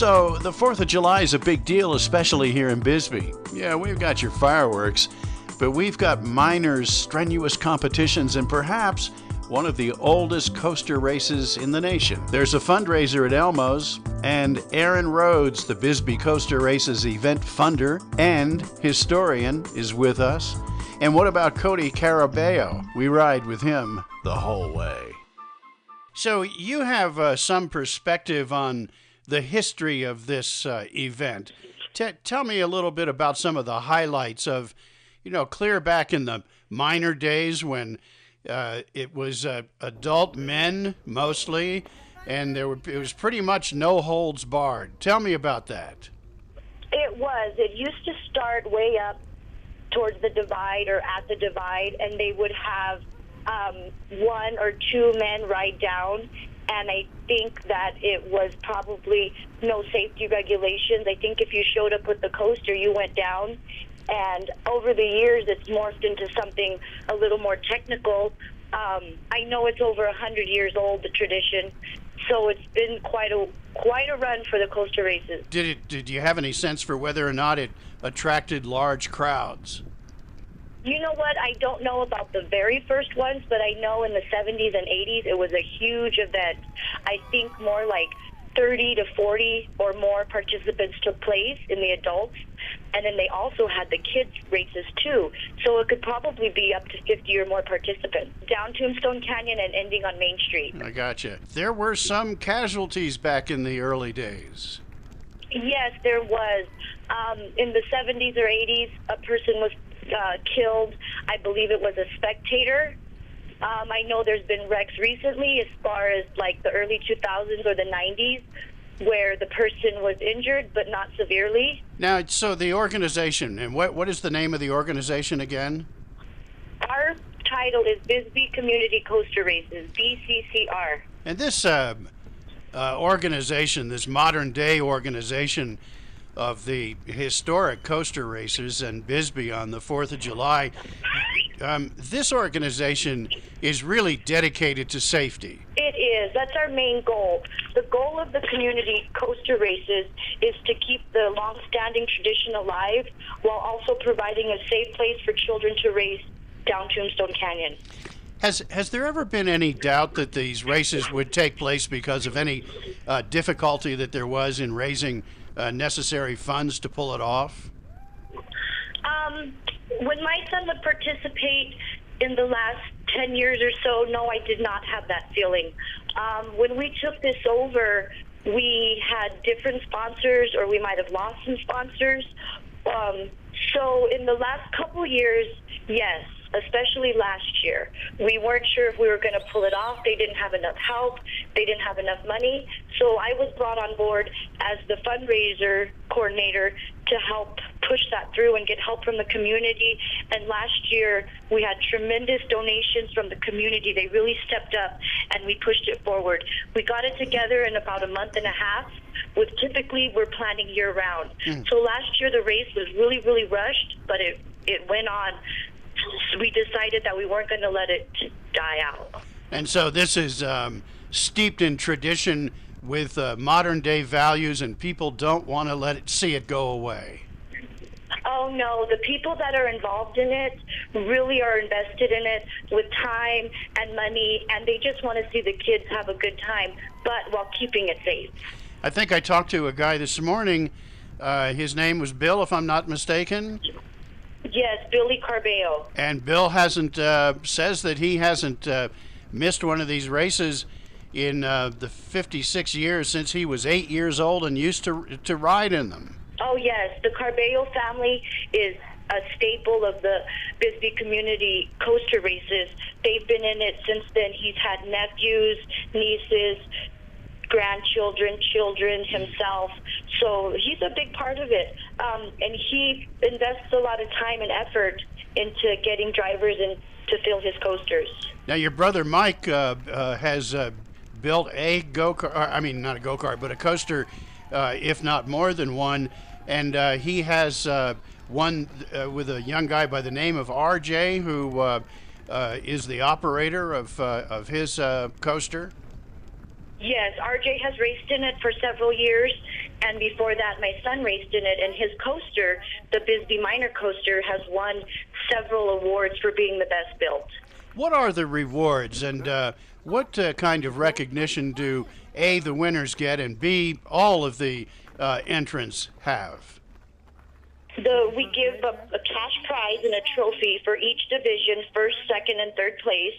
So, the 4th of July is a big deal, especially here in Bisbee. Yeah, we've got your fireworks, but we've got minors, strenuous competitions, and perhaps one of the oldest coaster races in the nation. There's a fundraiser at Elmos, and Erin Rhodes, the Bisbee Coaster Races event funder and historian, is with us. And what about Cody Carabeo? We ride with him the whole way. So you have some perspective on the history of this event. Tell me a little bit about some of the highlights of, clear back in the minor days when it was adult men mostly, and it was pretty much no holds barred. Tell me about that. It was. It used to start way up towards the divide or at the divide, and they would have one or two men ride down, and I think that it was probably no safety regulations. I think if you showed up with the coaster, you went down, and over the years it's morphed into something a little more technical. I know it's over 100 years old, the tradition, so it's been quite a run for the coaster races. Did you have any sense for whether or not it attracted large crowds? You know what? I don't know about the very first ones, but I know in the 70s and 80s it was a huge event. I think more like 30 to 40 or more participants took place in the adults, and then they also had the kids races too, so it could probably be up to 50 or more participants down Tombstone Canyon and ending on Main Street. I gotcha. There were some casualties back in the early days. Yes, there was. In the 70s or 80s, a person was killed. I believe it was a spectator. I know there's been wrecks recently as far as like the early 2000s or the 90s where the person was injured but not severely. Now, so the organization, and what is the name of the organization again? Our title is Bisbee Community Coaster Races, BCCR. And this organization, this modern day organization of the historic coaster races in Bisbee on the 4th of July, this organization is really dedicated to safety. It is. That's our main goal. The goal of the community coaster races is to keep the long-standing tradition alive while also providing a safe place for children to race down Tombstone Canyon. Has there ever been any doubt that these races would take place because of any difficulty that there was in raising necessary funds to pull it off? When my son would participate in the last 10 years or so, no, I did not have that feeling. When we took this over, we had different sponsors, or we might have lost some sponsors. So in the last couple years, yes, especially last year, we weren't sure if we were going to pull it off. They didn't have enough help. They didn't have enough money. So I was brought on board as the fundraiser coordinator to help push that through and get help from the community. And last year, we had tremendous donations from the community. They really stepped up, and we pushed it forward. We got it together in about a month and a half. With typically, we're planning year-round. So last year, the race was really, really rushed, but it went on. We decided that we weren't going to let it die out. And so this is steeped in tradition with modern-day values, and people don't want to see it go away. Oh, no. The people that are involved in it really are invested in it with time and money, and they just want to see the kids have a good time, but while keeping it safe. I think I talked to a guy this morning. His name was Bill, if I'm not mistaken. Yes, Billy Carabeo. And Bill says that he hasn't missed one of these races in the 56 years since he was 8 years old and used to ride in them. Oh, yes. The Carabeo family is a staple of the Bisbee community coaster races. They've been in it since then. He's had nephews, nieces, grandchildren, children himself. So he's a big part of it. And he invests a lot of time and effort into getting drivers in to fill his coasters. Now, your brother Mike has built a go-kart, I mean, not a go-kart, but a coaster, if not more than one. And he has one with a young guy by the name of RJ, who is the operator of his coaster. Yes, RJ has raced in it for several years, And before that, my son raced in it, and his coaster, the Bisbee Minor coaster, has won several awards for being the best built. What are the rewards, and what kind of recognition do A, the winners get, and B, all of the entrants have? We give a cash prize and a trophy for each division, first, second, and third place.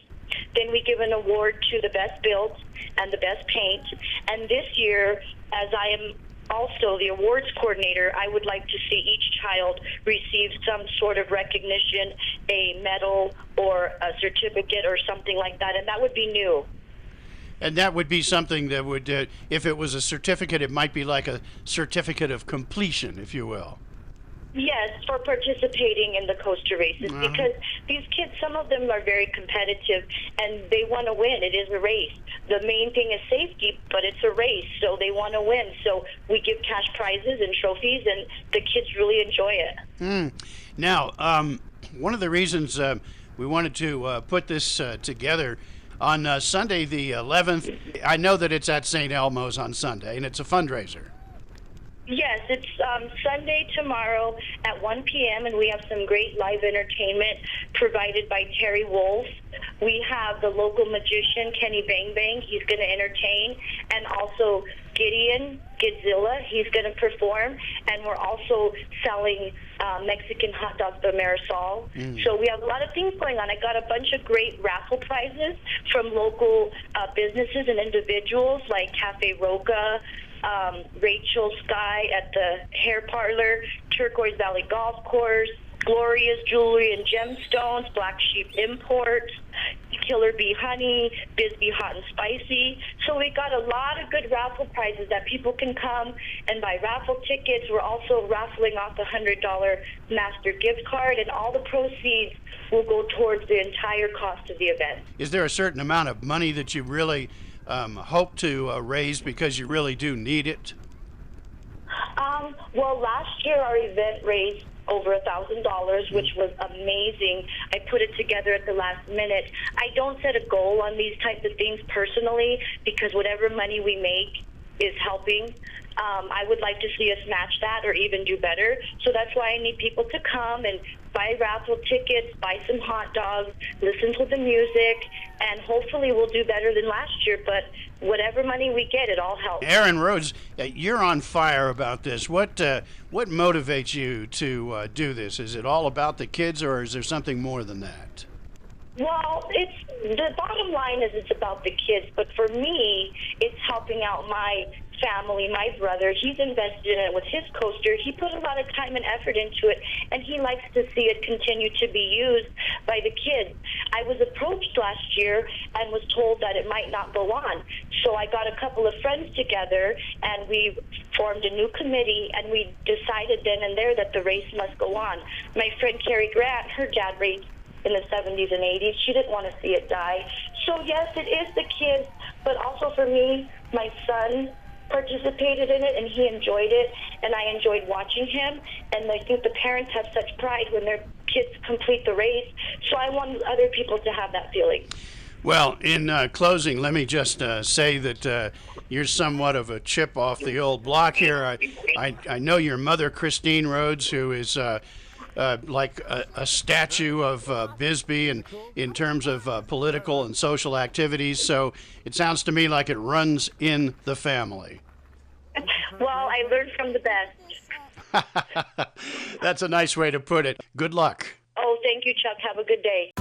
Then we give an award to the best built and the best paint. And this year, as I am also the awards coordinator, I would like to see each child receive some sort of recognition, a medal or a certificate or something like that, and that would be new. And that would be something that would, if it was a certificate, it might be like a certificate of completion, if you will. Yes, for participating in the coaster races, because these kids, some of them are very competitive, and they want to win. It is a race. The main thing is safety, but it's a race, so they want to win. So we give cash prizes and trophies, and the kids really enjoy it. Now, one of the reasons we wanted to put this together on Sunday the 11th, I know that it's at St Elmos on Sunday, and it's a fundraiser. Yes, it's Sunday tomorrow at 1 p.m., and we have some great live entertainment provided by Terry Wolf. We have the local magician, Kenny Bang Bang. He's going to entertain, and also Gideon Godzilla. He's going to perform, and we're also selling Mexican hot dogs by MarySol. So we have a lot of things going on. I got a bunch of great raffle prizes from local businesses and individuals like Cafe Roca, Rachel Sky at the hair parlor, Turquoise Valley Golf Course, Gloria's Jewelry and Gemstones, Black Sheep Imports, Killer Bee Honey, Bisbee Hot and Spicy. So we got a lot of good raffle prizes that people can come and buy raffle tickets. We're also raffling off a $100 master gift card, and all the proceeds will go towards the entire cost of the event. Is there a certain amount of money that you really hope to raise because you really do need it? Well, last year our event raised over $1,000, which was amazing. I put it together at the last minute. I don't set a goal on these types of things personally, because whatever money we make is helping. I would like to see us match that or even do better. So that's why I need people to come and buy raffle tickets, buy some hot dogs, listen to the music, and hopefully we'll do better than last year. But whatever money we get, it all helps. Erin Rhodes, you're on fire about this. What motivates you to do this? Is it all about the kids, or is there something more than that? Well, the bottom line is it's about the kids, but for me, it's helping out my family, my brother. He's invested in it with his coaster. He put a lot of time and effort into it, and he likes to see it continue to be used by the kids. I was approached last year and was told that it might not go on. So I got a couple of friends together, and we formed a new committee, and we decided then and there that the race must go on. My friend Carrie Grant, her dad raced in the 70s and 80s. She didn't want to see it die. So yes, it is the kids, but also for me, my son participated in it, and he enjoyed it, and I enjoyed watching him. And I think the parents have such pride when their kids complete the race. So I want other people to have that feeling. Well, in closing, let me just say that you're somewhat of a chip off the old block here. I know your mother, Christine Rhodes, who is like a statue of Bisbee and in terms of political and social activities. So it sounds to me like it runs in the family. Well, I learned from the best. That's a nice way to put it. Good luck. Oh, thank you, Chuck. Have a good day.